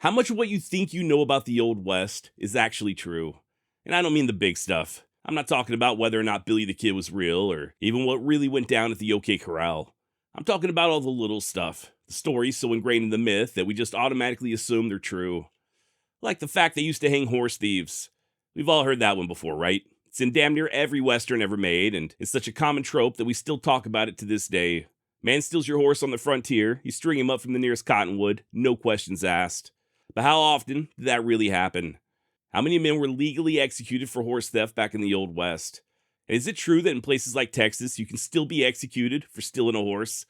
How much of what you think you know about the Old West is actually true? And I don't mean the big stuff. I'm not talking about whether or not Billy the Kid was real or even what really went down at the OK Corral. I'm talking about all the little stuff, the stories so ingrained in the myth that we just automatically assume they're true. Like the fact they used to hang horse thieves. We've all heard that one before, right? It's in damn near every Western ever made, and it's such a common trope that we still talk about it to this day. Man steals your horse on the frontier, you string him up from the nearest cottonwood, no questions asked. But how often did that really happen? How many men were legally executed for horse theft back in the Old West? And is it true that in places like Texas, you can still be executed for stealing a horse?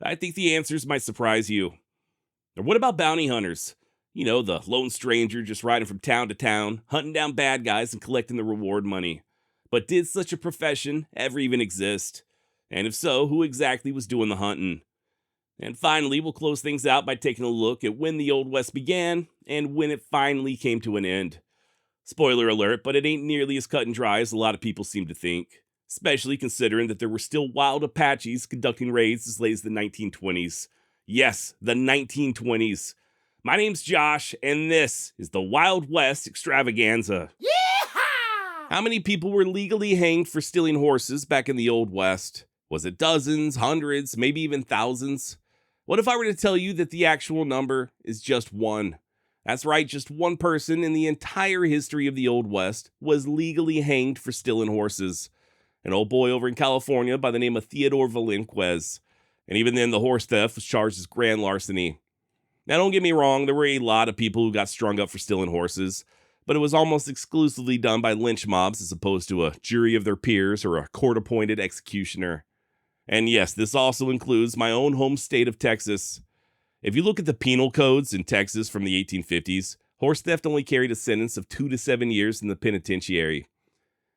I think the answers might surprise you. Or what about bounty hunters? You know, the lone stranger just riding from town to town, hunting down bad guys and collecting the reward money. But did such a profession ever even exist? And if so, who exactly was doing the hunting? And finally, we'll close things out by taking a look at when the Old West began and when it finally came to an end. Spoiler alert, but it ain't nearly as cut and dry as a lot of people seem to think, especially considering that there were still wild Apaches conducting raids as late as the 1920s. Yes, the 1920s. My name's Josh, and this is the Wild West Extravaganza. Yeehaw! How many people were legally hanged for stealing horses back in the Old West? Was it dozens, hundreds, maybe even thousands? What if I were to tell you that the actual number is just one? That's right, just one person in the entire history of the Old West was legally hanged for stealing horses. An old boy over in California by the name of Theodore Velasquez. And even then, the horse theft was charged as grand larceny. Now, don't get me wrong, there were a lot of people who got strung up for stealing horses, but it was almost exclusively done by lynch mobs as opposed to a jury of their peers or a court-appointed executioner. And yes, this also includes my own home state of Texas. If you look at the penal codes in Texas from the 1850s, horse theft only carried a sentence of 2 to 7 years in the penitentiary.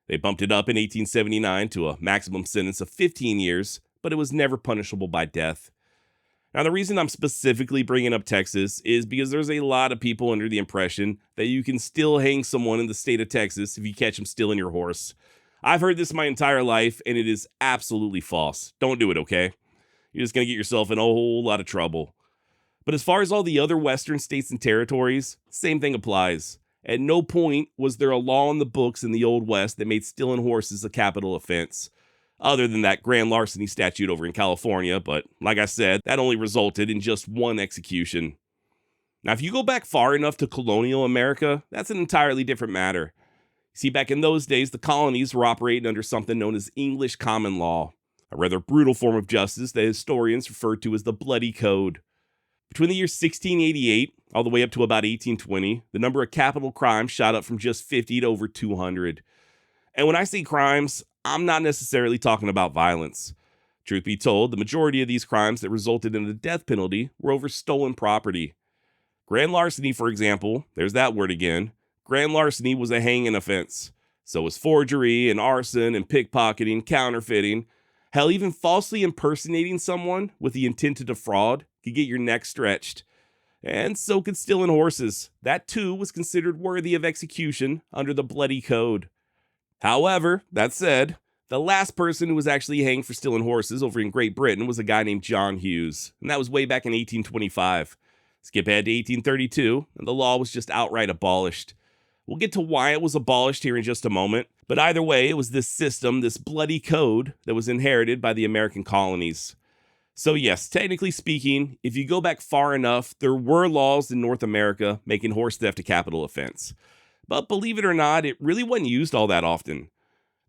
They bumped it up in 1879 to a maximum sentence of 15 years, but it was never punishable by death. Now, the reason I'm specifically bringing up Texas is because there's a lot of people under the impression that you can still hang someone in the state of Texas if you catch them stealing your horse. I've heard this my entire life, and it is absolutely false. Don't do it, okay? You're just going to get yourself in a whole lot of trouble. But as far as all the other Western states and territories, same thing applies. At no point was there a law in the books in the Old West that made stealing horses a capital offense. Other than that grand larceny statute over in California, but like I said, that only resulted in just one execution. Now, if you go back far enough to colonial America, that's an entirely different matter. See, back in those days, the colonies were operating under something known as English common law, a rather brutal form of justice that historians refer to as the Bloody Code. Between the years 1688 all the way up to about 1820, the number of capital crimes shot up from just 50 to over 200. And when I say crimes, I'm not necessarily talking about violence. Truth be told, the majority of these crimes that resulted in the death penalty were over stolen property. Grand larceny, for example, there's that word again. Grand larceny was a hanging offense. So was forgery and arson and pickpocketing, counterfeiting. Hell, even falsely impersonating someone with the intent to defraud could get your neck stretched. And so could stealing horses. That too was considered worthy of execution under the Bloody Code. However, that said, the last person who was actually hanged for stealing horses over in Great Britain was a guy named John Hughes, and that was way back in 1825. Skip ahead to 1832, and the law was just outright abolished. We'll get to why it was abolished here in just a moment, but either way, it was this system, this Bloody Code, that was inherited by the American colonies. So yes, technically speaking, if you go back far enough, there were laws in North America making horse theft a capital offense. But believe it or not, it really wasn't used all that often.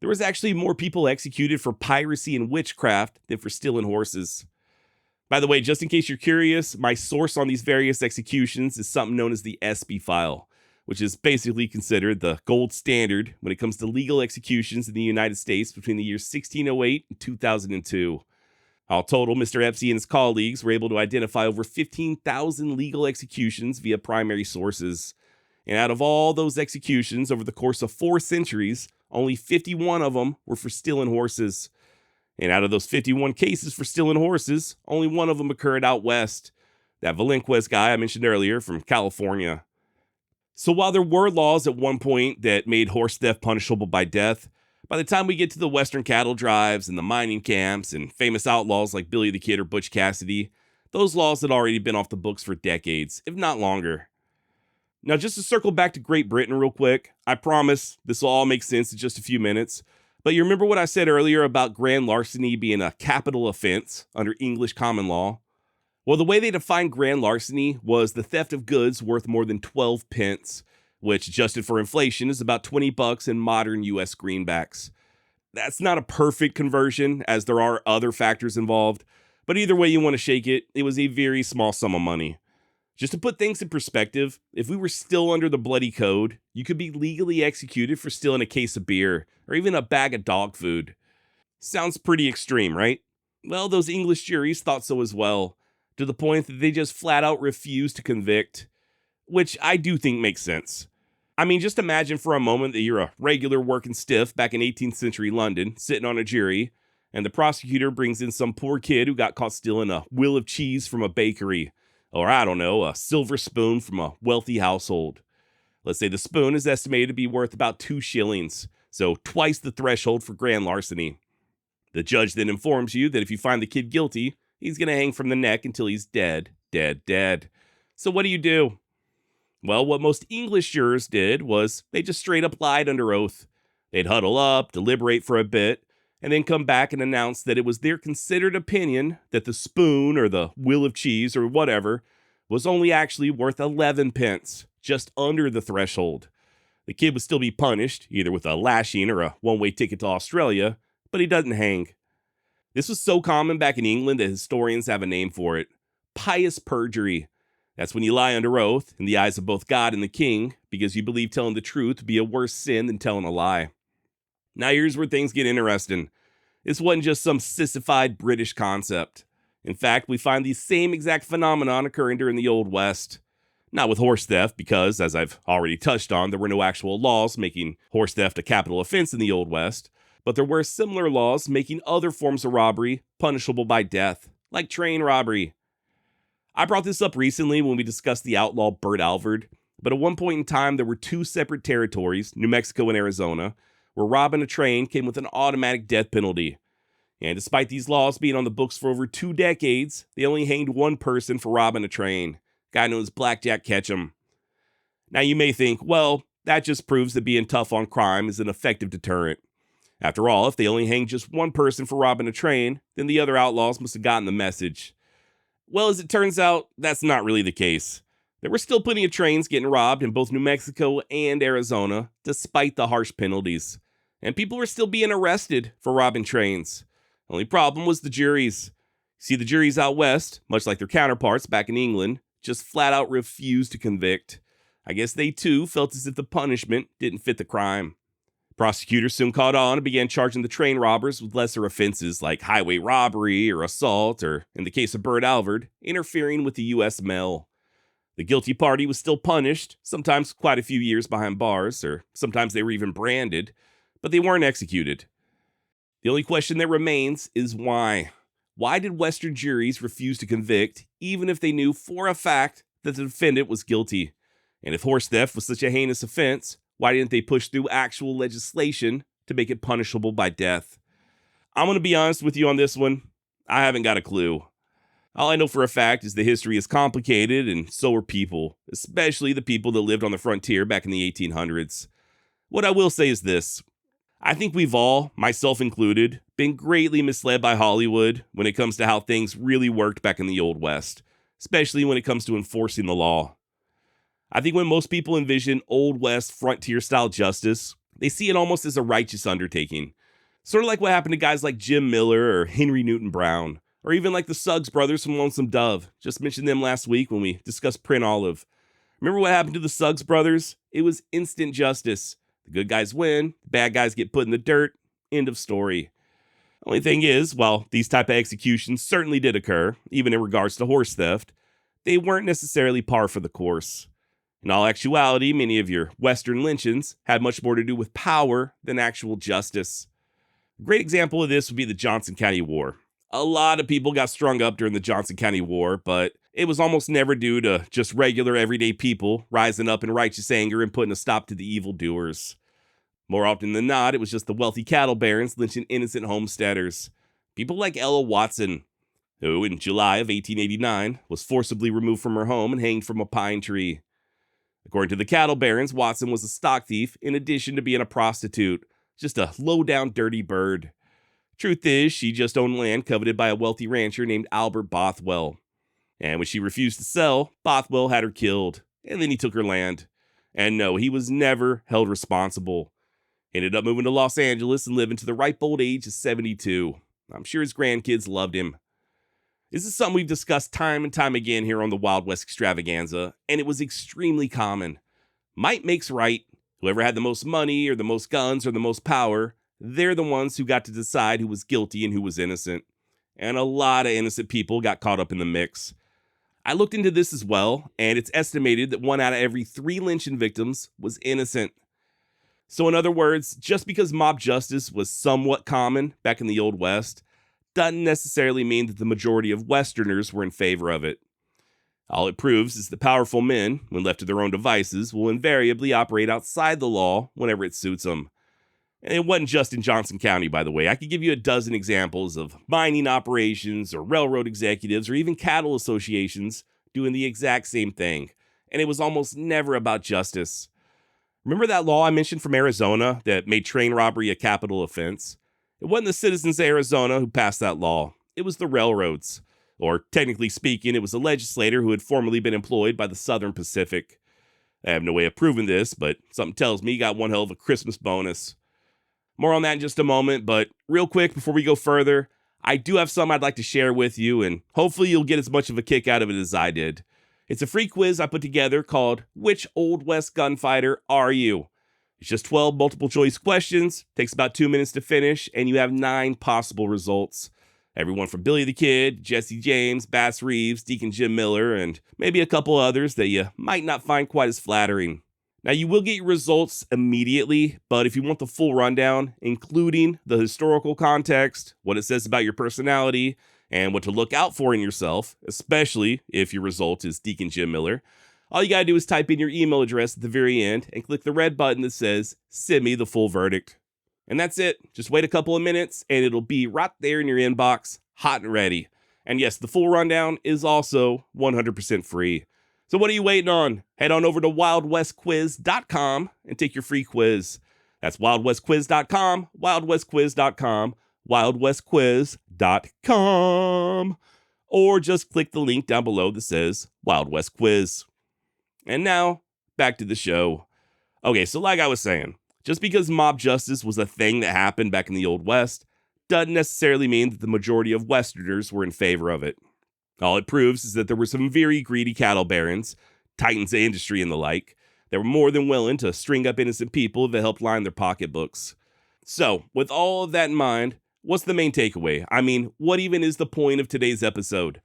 There was actually more people executed for piracy and witchcraft than for stealing horses. By the way, just in case you're curious, my source on these various executions is something known as the Espy file, which is basically considered the gold standard when it comes to legal executions in the United States between the years 1608 and 2002. All total, Mr. Espy and his colleagues were able to identify over 15,000 legal executions via primary sources. And out of all those executions over the course of 4 centuries, only 51 of them were for stealing horses. And out of those 51 cases for stealing horses, only one of them occurred out west. That Velasquez guy I mentioned earlier from California. So while there were laws at one point that made horse theft punishable by death, by the time we get to the Western cattle drives and the mining camps and famous outlaws like Billy the Kid or Butch Cassidy, those laws had already been off the books for decades, if not longer. Now, just to circle back to Great Britain real quick, I promise this will all make sense in just a few minutes. But you remember what I said earlier about grand larceny being a capital offense under English common law? Well, the way they defined grand larceny was the theft of goods worth more than 12 pence, which adjusted for inflation is about $20 in modern US greenbacks. That's not a perfect conversion, as there are other factors involved, but either way you want to shake it, it was a very small sum of money. Just to put things in perspective, if we were still under the bloody code, you could be legally executed for stealing a case of beer or even a bag of dog food. Sounds pretty extreme, right? Well, those English juries thought so as well, to the point that they just flat out refused to convict, which I do think makes sense. I mean, just imagine for a moment that you're a regular working stiff back in 18th century London, sitting on a jury, and the prosecutor brings in some poor kid who got caught stealing a wheel of cheese from a bakery, or I don't know, a silver spoon from a wealthy household. Let's say the spoon is estimated to be worth about 2 shillings, so twice the threshold for grand larceny. The judge then informs you that if you find the kid guilty, he's going to hang from the neck until he's dead. So what do? Well, what most English jurors did was they just straight up lied under oath. They'd huddle up, deliberate for a bit, and then come back and announce that it was their considered opinion that the spoon or the wheel of cheese or whatever was only actually worth 11 pence, just under the threshold. The kid would still be punished, either with a lashing or a one-way ticket to Australia, but he doesn't hang. This was so common back in England that historians have a name for it: pious perjury. That's when you lie under oath, in the eyes of both God and the king, because you believe telling the truth to be a worse sin than telling a lie. Now here's where things get interesting. This wasn't just some sissified British concept. In fact, we find the same exact phenomenon occurring during the Old West. Not with horse theft, because, as I've already touched on, there were no actual laws making horse theft a capital offense in the Old West, but there were similar laws making other forms of robbery punishable by death, like train robbery. I brought this up recently when we discussed the outlaw Bert Alvord, but at one point in time there were 2 separate territories, New Mexico and Arizona, where robbing a train came with an automatic death penalty. And despite these laws being on the books for over 2 decades, they only hanged one person for robbing a train, a guy known as Blackjack Ketchum. Now you may think, well, that just proves that being tough on crime is an effective deterrent. After all, if they only hanged just one person for robbing a train, then the other outlaws must have gotten the message. Well, as it turns out, that's not really the case. There were still plenty of trains getting robbed in both New Mexico and Arizona, despite the harsh penalties. And people were still being arrested for robbing trains. The only problem was the juries. See, the juries out west, much like their counterparts back in England, just flat out refused to convict. I guess they too felt as if the punishment didn't fit the crime. Prosecutors soon caught on and began charging the train robbers with lesser offenses like highway robbery or assault, or, in the case of Bert Alvord, interfering with the U.S. mail. The guilty party was still punished, sometimes quite a few years behind bars, or sometimes they were even branded, but they weren't executed. The only question that remains is why. Why did Western juries refuse to convict, even if they knew for a fact that the defendant was guilty? And if horse theft was such a heinous offense, why didn't they push through actual legislation to make it punishable by death? I'm going to be honest with you on this one. I haven't got a clue. All I know for a fact is the history is complicated, and so are people, especially the people that lived on the frontier back in the 1800s. What I will say is this. I think we've all, myself included, been greatly misled by Hollywood when it comes to how things really worked back in the Old West, especially when it comes to enforcing the law. I think when most people envision Old West frontier-style justice, they see it almost as a righteous undertaking. Sort of like what happened to guys like Jim Miller or Henry Newton Brown, or even like the Suggs brothers from Lonesome Dove. Just mentioned them last week when we discussed Print Olive. Remember what happened to the Suggs brothers? It was instant justice. The good guys win, the bad guys get put in the dirt. End of story. Only thing is, while these type of executions certainly did occur, even in regards to horse theft, they weren't necessarily par for the course. In all actuality, many of your Western lynchings had much more to do with power than actual justice. A great example of this would be the Johnson County War. A lot of people got strung up during the Johnson County War, but it was almost never due to just regular everyday people rising up in righteous anger and putting a stop to the evildoers. More often than not, it was just the wealthy cattle barons lynching innocent homesteaders. People like Ella Watson, who in July of 1889 was forcibly removed from her home and hanged from a pine tree. According to the cattle barons, Watson was a stock thief in addition to being a prostitute. Just a low-down dirty bird. Truth is, she just owned land coveted by a wealthy rancher named Albert Bothwell. And when she refused to sell, Bothwell had her killed, and then he took her land. And no, he was never held responsible. He ended up moving to Los Angeles and living to the ripe old age of 72. I'm sure his grandkids loved him. This is something we've discussed time and time again here on the Wild West Extravaganza, and it was extremely common. Might makes right. Whoever had the most money or the most guns or the most power, they're the ones who got to decide who was guilty and who was innocent. And a lot of innocent people got caught up in the mix. I looked into this as well, and it's estimated that 1 out of every 3 lynching victims was innocent. So in other words, just because mob justice was somewhat common back in the Old West, doesn't necessarily mean that the majority of Westerners were in favor of it. All it proves is that powerful men, when left to their own devices, will invariably operate outside the law whenever it suits them. And it wasn't just in Johnson County, by the way. I could give you a dozen examples of mining operations or railroad executives or even cattle associations doing the exact same thing. And it was almost never about justice. Remember that law I mentioned from Arizona that made train robbery a capital offense? It wasn't the citizens of Arizona who passed that law. It was the railroads. Or, technically speaking, it was a legislator who had formerly been employed by the Southern Pacific. I have no way of proving this, but something tells me he got one hell of a Christmas bonus. More on that in just a moment, but real quick before we go further, I do have something I'd like to share with you, and hopefully you'll get as much of a kick out of it as I did. It's a free quiz I put together called Which Old West Gunfighter Are You? It's just 12 multiple choice questions, takes about 2 minutes to finish, and you have 9 possible results. Everyone from Billy the Kid, Jesse James, Bass Reeves, Deacon Jim Miller, and maybe a couple others that you might not find quite as flattering. Now, you will get your results immediately, but if you want the full rundown, including the historical context, what it says about your personality, and what to look out for in yourself, especially if your result is Deacon Jim Miller, all you gotta do is type in your email address at the very end and click the red button that says, "Send me the full verdict." And that's it. Just wait a couple of minutes and it'll be right there in your inbox, hot and ready. And yes, the full rundown is also 100% free. So what are you waiting on? Head on over to wildwestquiz.com and take your free quiz. That's wildwestquiz.com, wildwestquiz.com, wildwestquiz.com. Or just click the link down below that says Wild West Quiz. And now, back to the show. Okay, so like I was saying, just because mob justice was a thing that happened back in the Old West, doesn't necessarily mean that the majority of Westerners were in favor of it. All it proves is that there were some very greedy cattle barons, titans of industry and the like, that were more than willing to string up innocent people if it helped line their pocketbooks. So, with all of that in mind, what's the main takeaway? I mean, what even is the point of today's episode?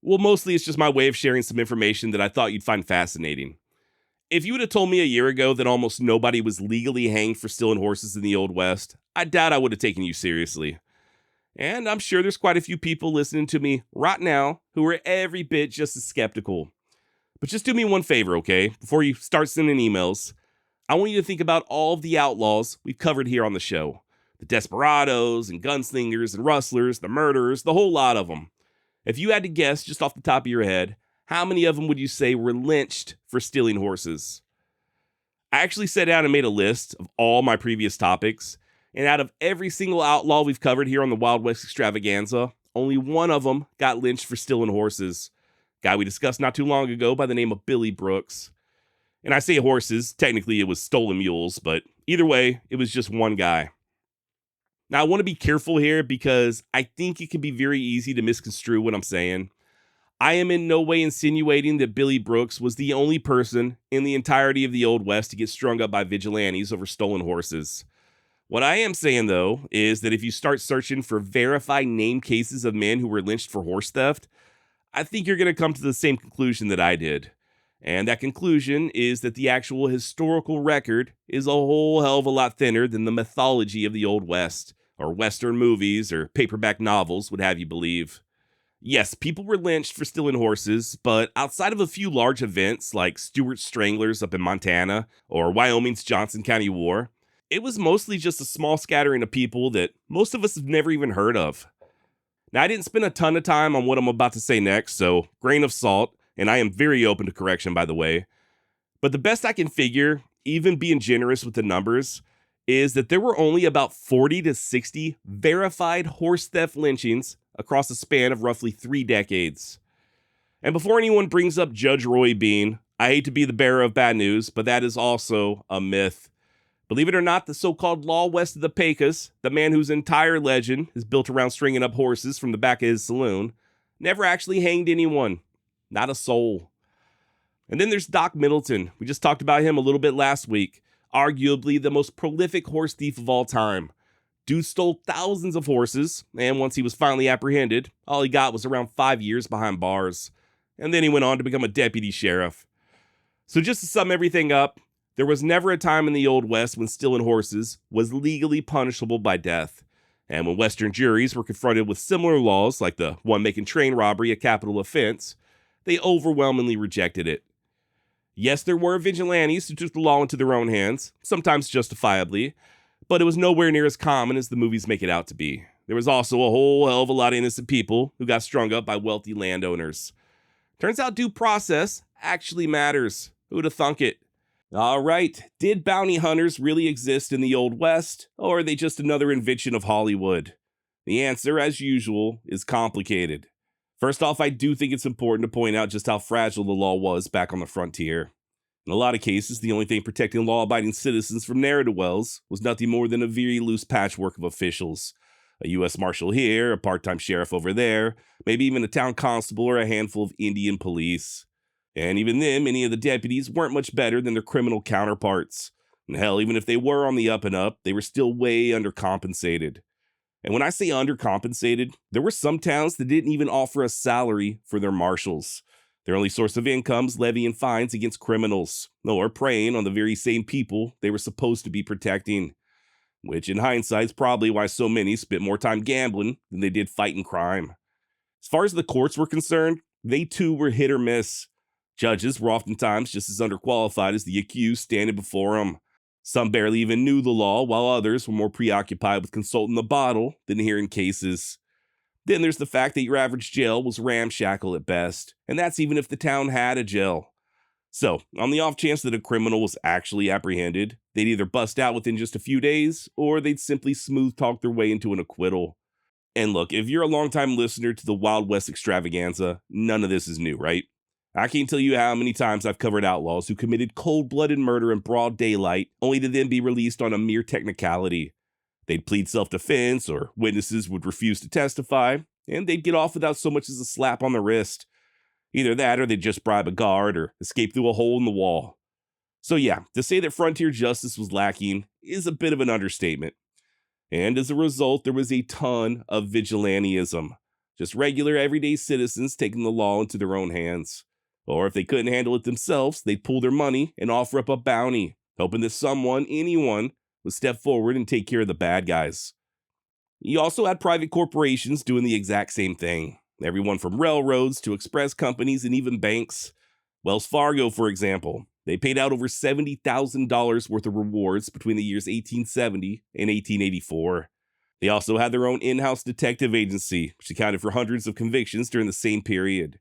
Well, mostly it's just my way of sharing some information that I thought you'd find fascinating. If you would have told me a year ago that almost nobody was legally hanged for stealing horses in the Old West, I doubt I would have taken you seriously. And I'm sure there's quite a few people listening to me right now who are every bit just as skeptical. But just do me one favor, okay? Before you start sending emails, I want you to think about all of the outlaws we've covered here on the show. The desperados and gunslingers and rustlers, the murderers, the whole lot of them. If you had to guess just off the top of your head, how many of them would you say were lynched for stealing horses? I actually sat down and made a list of all my previous topics, and out of every single outlaw we've covered here on the Wild West Extravaganza, only one of them got lynched for stealing horses. Guy we discussed not too long ago by the name of Billy Brooks. And I say horses, technically it was stolen mules, but either way, it was just one guy. Now, I want to be careful here because I think it can be very easy to misconstrue what I'm saying. I am in no way insinuating that Billy Brooks was the only person in the entirety of the Old West to get strung up by vigilantes over stolen horses. What I am saying, though, is that if you start searching for verified named cases of men who were lynched for horse theft, I think you're going to come to the same conclusion that I did. And that conclusion is that the actual historical record is a whole hell of a lot thinner than the mythology of the Old West, or Western movies, or paperback novels would have you believe. Yes, people were lynched for stealing horses, but outside of a few large events like Stuart Stranglers up in Montana, or Wyoming's Johnson County War, it was mostly just a small scattering of people that most of us have never even heard of. Now, I didn't spend a ton of time on what I'm about to say next, so grain of salt, and I am very open to correction, by the way. But the best I can figure, even being generous with the numbers, is that there were only about 40 to 60 verified horse theft lynchings across a span of roughly 3 decades. And before anyone brings up Judge Roy Bean, I hate to be the bearer of bad news, but that is also a myth. Believe it or not, the so-called law west of the Pecos, the man whose entire legend is built around stringing up horses from the back of his saloon, never actually hanged anyone. Not a soul. And then there's Doc Middleton. We just talked about him a little bit last week. Arguably the most prolific horse thief of all time. Dude stole thousands of horses, and once he was finally apprehended, all he got was around 5 years behind bars. And then he went on to become a deputy sheriff. So just to sum everything up, there was never a time in the Old West when stealing horses was legally punishable by death. And when Western juries were confronted with similar laws, like the one making train robbery a capital offense, they overwhelmingly rejected it. Yes, there were vigilantes who took the law into their own hands, sometimes justifiably, but it was nowhere near as common as the movies make it out to be. There was also a whole hell of a lot of innocent people who got strung up by wealthy landowners. Turns out due process actually matters. Who'd have thunk it? All right, did bounty hunters really exist in the Old West, or are they just another invention of Hollywood? The answer, as usual, is complicated. First off, I do think it's important to point out just how fragile the law was back on the frontier. In a lot of cases, the only thing protecting law-abiding citizens from ne'er-do-wells was nothing more than a very loose patchwork of officials. A U.S. Marshal here, a part-time sheriff over there, maybe even a town constable or a handful of Indian police. And even then, many of the deputies weren't much better than their criminal counterparts. And hell, even if they were on the up and up, they were still way undercompensated. And when I say undercompensated, there were some towns that didn't even offer a salary for their marshals. Their only source of income's levying fines against criminals, or preying on the very same people they were supposed to be protecting. Which in hindsight is probably why so many spent more time gambling than they did fighting crime. As far as the courts were concerned, they too were hit or miss. Judges were oftentimes just as underqualified as the accused standing before them. Some barely even knew the law, while others were more preoccupied with consulting the bottle than hearing cases. Then there's the fact that your average jail was ramshackle at best, and that's even if the town had a jail. So, on the off chance that a criminal was actually apprehended, they'd either bust out within just a few days, or they'd simply smooth talk their way into an acquittal. And look, if you're a longtime listener to the Wild West Extravaganza, none of this is new, right? I can't tell you how many times I've covered outlaws who committed cold-blooded murder in broad daylight, only to then be released on a mere technicality. They'd plead self-defense, or witnesses would refuse to testify, and they'd get off without so much as a slap on the wrist. Either that, or they'd just bribe a guard, or escape through a hole in the wall. So yeah, to say that frontier justice was lacking is a bit of an understatement. And as a result, there was a ton of vigilantism. Just regular, everyday citizens taking the law into their own hands. Or if they couldn't handle it themselves, they'd pull their money and offer up a bounty, hoping that someone, anyone, would step forward and take care of the bad guys. You also had private corporations doing the exact same thing. Everyone from railroads to express companies and even banks. Wells Fargo, for example, they paid out over $70,000 worth of rewards between the years 1870 and 1884. They also had their own in-house detective agency, which accounted for hundreds of convictions during the same period.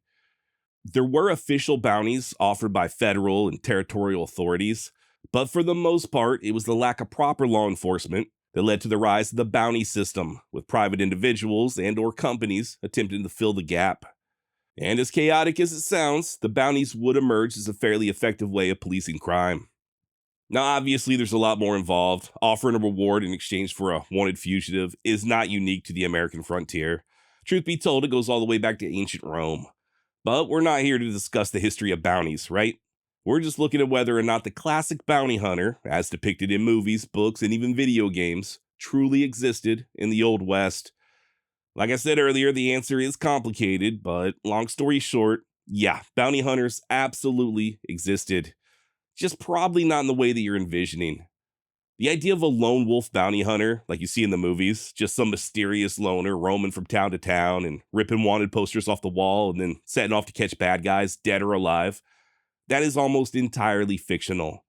There were official bounties offered by federal and territorial authorities, but for the most part, it was the lack of proper law enforcement that led to the rise of the bounty system, with private individuals and/or companies attempting to fill the gap. And as chaotic as it sounds, the bounties would emerge as a fairly effective way of policing crime. Now, obviously, there's a lot more involved. Offering a reward in exchange for a wanted fugitive is not unique to the American frontier. Truth be told, it goes all the way back to ancient Rome. But we're not here to discuss the history of bounties, right? We're just looking at whether or not the classic bounty hunter, as depicted in movies, books, and even video games, truly existed in the Old West. Like I said earlier, the answer is complicated, but long story short, yeah, bounty hunters absolutely existed. Just probably not in the way that you're envisioning. The idea of a lone wolf bounty hunter, like you see in the movies, just some mysterious loner roaming from town to town and ripping wanted posters off the wall and then setting off to catch bad guys, dead or alive, that is almost entirely fictional.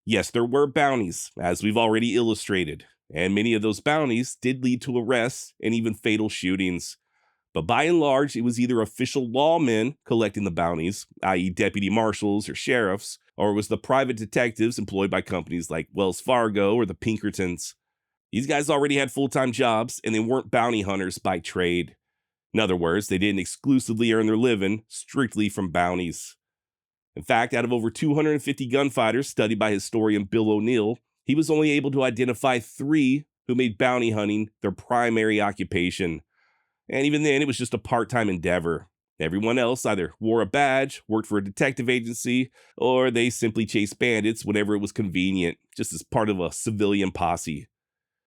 Yes, there were bounties, as we've already illustrated, and many of those bounties did lead to arrests and even fatal shootings. But by and large, it was either official lawmen collecting the bounties, i.e. deputy marshals or sheriffs, or it was the private detectives employed by companies like Wells Fargo or the Pinkertons. These guys already had full-time jobs, and they weren't bounty hunters by trade. In other words, they didn't exclusively earn their living strictly from bounties. In fact, out of over 250 gunfighters studied by historian Bill O'Neill, he was only able to identify 3 who made bounty hunting their primary occupation. And even then, it was just a part-time endeavor. Everyone else either wore a badge, worked for a detective agency, or they simply chased bandits whenever it was convenient, just as part of a civilian posse.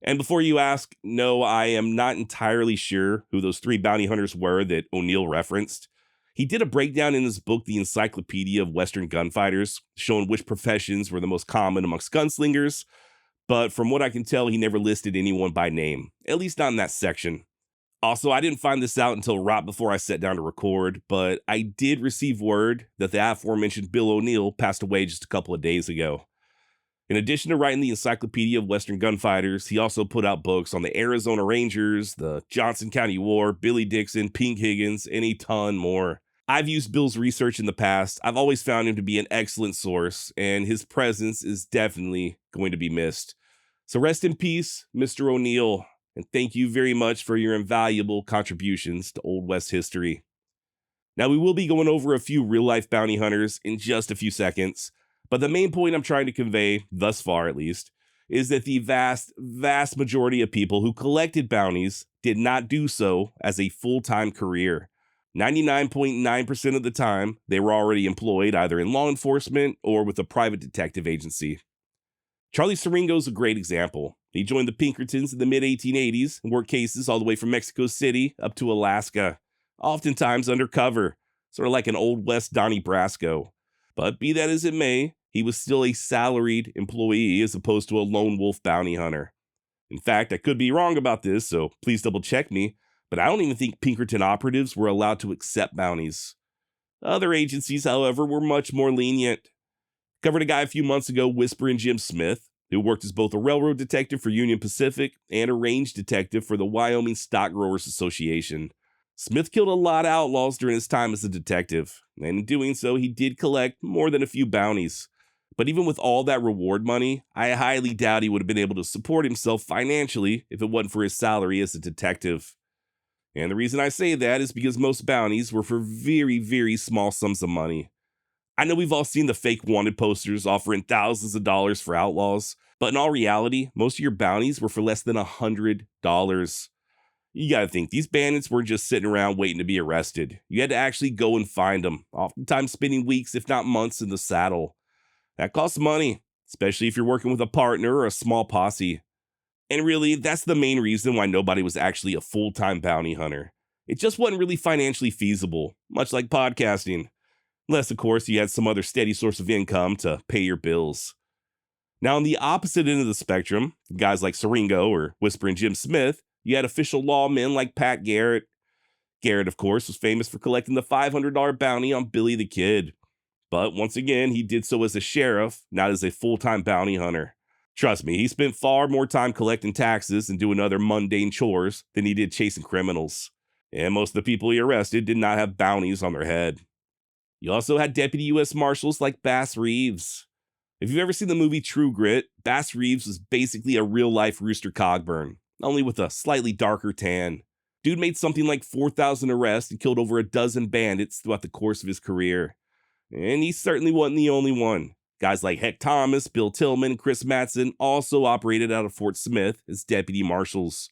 And before you ask, no, I am not entirely sure who those 3 bounty hunters were that O'Neill referenced. He did a breakdown in his book, The Encyclopedia of Western Gunfighters, showing which professions were the most common amongst gunslingers, but from what I can tell, he never listed anyone by name, at least not in that section. Also, I didn't find this out until right before I sat down to record, but I did receive word that the aforementioned Bill O'Neill passed away just a couple of days ago. In addition to writing the Encyclopedia of Western Gunfighters, he also put out books on the Arizona Rangers, the Johnson County War, Billy Dixon, Pink Higgins, and a ton more. I've used Bill's research in the past. I've always found him to be an excellent source, and his presence is definitely going to be missed. So rest in peace, Mr. O'Neill, and thank you very much for your invaluable contributions to Old West history. Now, we will be going over a few real-life bounty hunters in just a few seconds, but the main point I'm trying to convey, thus far at least, is that the vast majority of people who collected bounties did not do so as a full-time career. 99.9% of the time, they were already employed either in law enforcement or with a private detective agency. Charlie Siringo is a great example. He joined the Pinkertons in the mid-1880s and worked cases all the way from Mexico City up to Alaska, oftentimes undercover, sort of like an Old West Donnie Brasco. But be that as it may, he was still a salaried employee as opposed to a lone wolf bounty hunter. In fact, I could be wrong about this, so please double check me, but I don't even think Pinkerton operatives were allowed to accept bounties. Other agencies, however, were much more lenient. Covered a guy a few months ago, Whispering Jim Smith, who worked as both a railroad detective for Union Pacific and a range detective for the Wyoming Stock Growers Association. Smith killed a lot of outlaws during his time as a detective, and in doing so, he did collect more than a few bounties. But even with all that reward money, I highly doubt he would have been able to support himself financially if it wasn't for his salary as a detective. And the reason I say that is because most bounties were for very small sums of money. I know we've all seen the fake wanted posters offering thousands of dollars for outlaws, but in all reality, most of your bounties were for less than $100. You gotta think, these bandits weren't just sitting around waiting to be arrested. You had to actually go and find them, oftentimes spending weeks, if not months, in the saddle. That costs money, especially if you're working with a partner or a small posse. And really, that's the main reason why nobody was actually a full-time bounty hunter. It just wasn't really financially feasible, much like podcasting. Unless, of course, you had some other steady source of income to pay your bills. Now, on the opposite end of the spectrum, guys like Siringo or Whispering Jim Smith, you had official lawmen like Pat Garrett. Garrett, of course, was famous for collecting the $500 bounty on Billy the Kid. But once again, he did so as a sheriff, not as a full-time bounty hunter. Trust me, he spent far more time collecting taxes and doing other mundane chores than he did chasing criminals. And most of the people he arrested did not have bounties on their head. You also had Deputy U.S. Marshals like Bass Reeves. If you've ever seen the movie True Grit, Bass Reeves was basically a real-life Rooster Cogburn, only with a slightly darker tan. Dude made something like 4,000 arrests and killed over a dozen bandits throughout the course of his career. And he certainly wasn't the only one. Guys like Heck Thomas, Bill Tillman, and Chris Mattson also operated out of Fort Smith as deputy marshals.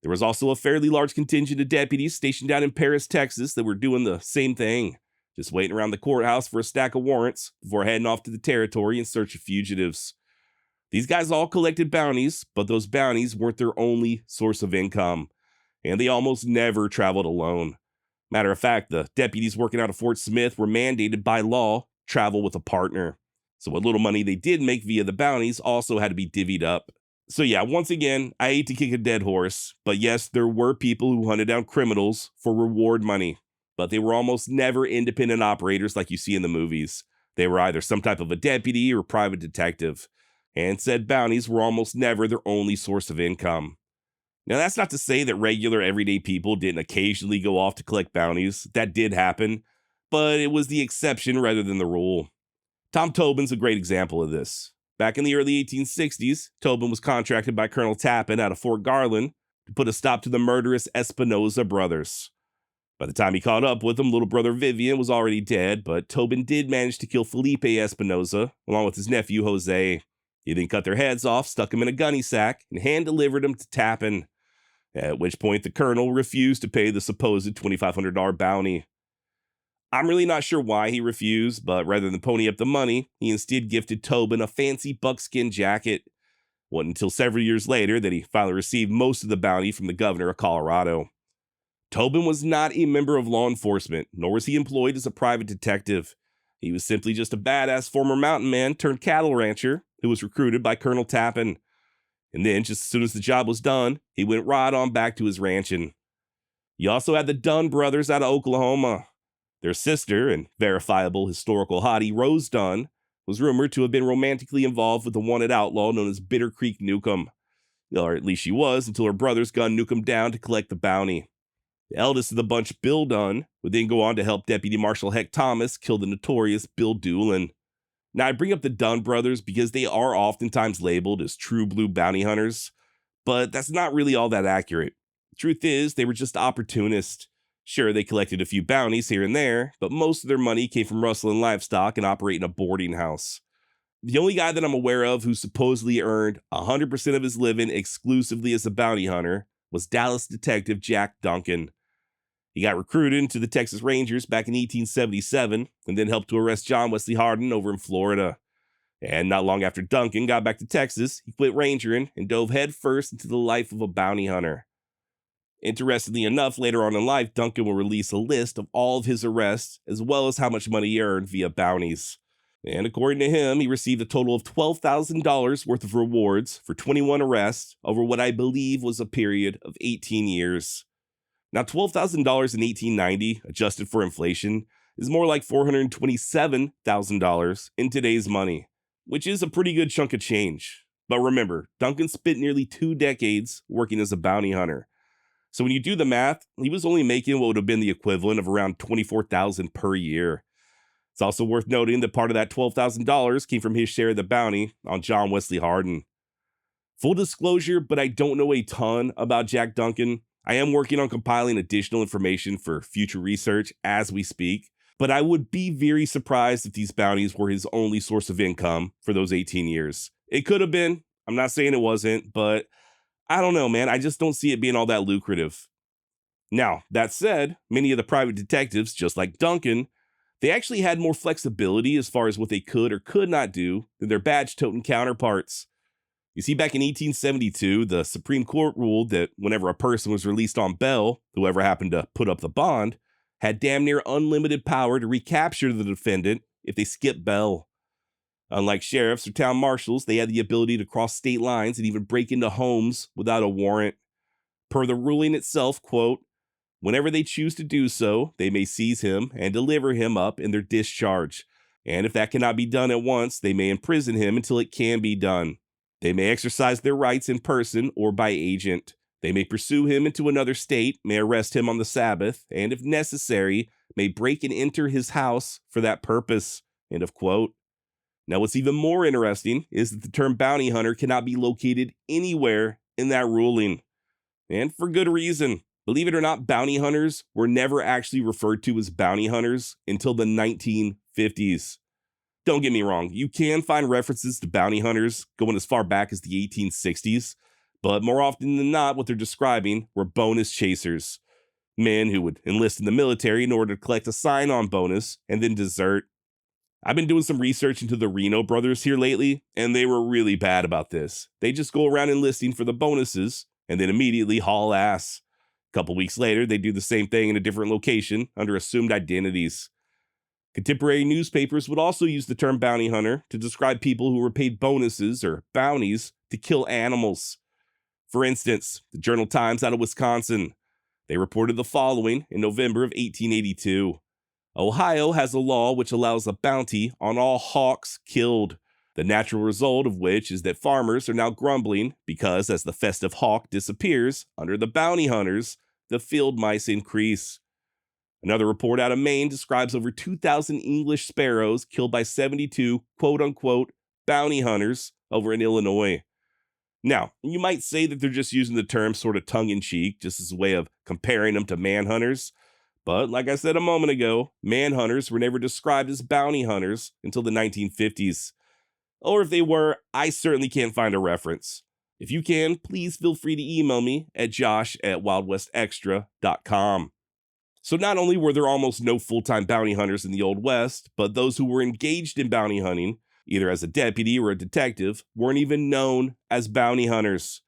There was also a fairly large contingent of deputies stationed down in Paris, Texas that were doing the same thing, just waiting around the courthouse for a stack of warrants before heading off to the territory in search of fugitives. These guys all collected bounties, but those bounties weren't their only source of income, and they almost never traveled alone. Matter of fact, the deputies working out of Fort Smith were mandated by law travel with a partner. So what little money they did make via the bounties also had to be divvied up. So yeah, once again, I hate to kick a dead horse, but yes, there were people who hunted down criminals for reward money, but they were almost never independent operators like you see in the movies. They were either some type of a deputy or private detective, and said bounties were almost never their only source of income. Now, that's not to say that regular everyday people didn't occasionally go off to collect bounties. That did happen, but it was the exception rather than the rule. Tom Tobin's a great example of this. Back in the early 1860s, Tobin was contracted by Colonel Tappan out of Fort Garland to put a stop to the murderous Espinosa brothers. By the time he caught up with them, little brother Vivian was already dead, but Tobin did manage to kill Felipe Espinosa, along with his nephew Jose. He then cut their heads off, stuck them in a gunny sack, and hand-delivered them to Tappan, at which point the colonel refused to pay the supposed $2,500 bounty. I'm really not sure why he refused, but rather than pony up the money, he instead gifted Tobin a fancy buckskin jacket. It wasn't until several years later that he finally received most of the bounty from the governor of Colorado. Tobin was not a member of law enforcement, nor was he employed as a private detective. He was simply just a badass former mountain man turned cattle rancher who was recruited by Colonel Tappan. And then, just as soon as the job was done, he went right on back to his ranching. You also had the Dunn brothers out of Oklahoma. Their sister, and verifiable historical hottie Rose Dunn, was rumored to have been romantically involved with the wanted outlaw known as Bitter Creek Newcomb. Or at least she was, until her brothers gunned Newcomb down to collect the bounty. The eldest of the bunch, Bill Dunn, would then go on to help Deputy Marshal Heck Thomas kill the notorious Bill Doolin. Now, I bring up the Dunn brothers because they are oftentimes labeled as true blue bounty hunters, but that's not really all that accurate. The truth is, they were just opportunists. Sure, they collected a few bounties here and there, but most of their money came from rustling livestock and operating a boarding house. The only guy that I'm aware of who supposedly earned 100% of his living exclusively as a bounty hunter was Dallas detective Jack Duncan. He got recruited into the Texas Rangers back in 1877 and then helped to arrest John Wesley Hardin over in Florida. And not long after Duncan got back to Texas, he quit rangering and dove headfirst into the life of a bounty hunter. Interestingly enough, later on in life, Duncan will release a list of all of his arrests, as well as how much money he earned via bounties. And according to him, he received a total of $12,000 worth of rewards for 21 arrests over what I believe was a period of 18 years. Now, $12,000 in 1890, adjusted for inflation, is more like $427,000 in today's money, which is a pretty good chunk of change. But remember, Duncan spent nearly 2 decades working as a bounty hunter. So when you do the math, he was only making what would have been the equivalent of around $24,000 per year. It's also worth noting that part of that $12,000 came from his share of the bounty on John Wesley Hardin. Full disclosure, but I don't know a ton about Jack Duncan. I am working on compiling additional information for future research as we speak, but I would be very surprised if these bounties were his only source of income for those 18 years. It could have been. I'm not saying it wasn't, but I don't know, man. I just don't see it being all that lucrative. Now, that said, many of the private detectives, just like Duncan, they actually had more flexibility as far as what they could or could not do than their badge-toting counterparts. You see, back in 1872, the Supreme Court ruled that whenever a person was released on bail, whoever happened to put up the bond had damn near unlimited power to recapture the defendant if they skipped bail. Unlike sheriffs or town marshals, they had the ability to cross state lines and even break into homes without a warrant. Per the ruling itself, quote, whenever they choose to do so, they may seize him and deliver him up in their discharge. And if that cannot be done at once, they may imprison him until it can be done. They may exercise their rights in person or by agent. They may pursue him into another state, may arrest him on the Sabbath, and if necessary, may break and enter his house for that purpose. End of quote. Now, what's even more interesting is that the term bounty hunter cannot be located anywhere in that ruling. And for good reason. Believe it or not, bounty hunters were never actually referred to as bounty hunters until the 1950s. Don't get me wrong, you can find references to bounty hunters going as far back as the 1860s, but more often than not, what they're describing were bonus chasers. Men who would enlist in the military in order to collect a sign-on bonus and then desert. I've been doing some research into the Reno brothers here lately, and they were really bad about this. They just go around enlisting for the bonuses and then immediately haul ass. A couple weeks later, they do the same thing in a different location under assumed identities. Contemporary newspapers would also use the term bounty hunter to describe people who were paid bonuses or bounties to kill animals. For instance, the Journal-Times out of Wisconsin, they reported the following in November of 1882. Ohio has a law which allows a bounty on all hawks killed, the natural result of which is that farmers are now grumbling because as the festive hawk disappears under the bounty hunters, the field mice increase. Another report out of Maine describes over 2,000 English sparrows killed by 72 quote-unquote bounty hunters over in Illinois. Now, you might say that they're just using the term sort of tongue-in-cheek, just as a way of comparing them to manhunters. But like I said a moment ago, manhunters were never described as bounty hunters until the 1950s. Or if they were, I certainly can't find a reference. If you can, please feel free to email me at josh@wildwestextra.com. So not only were there almost no full-time bounty hunters in the Old West, but those who were engaged in bounty hunting, either as a deputy or a detective, weren't even known as bounty hunters.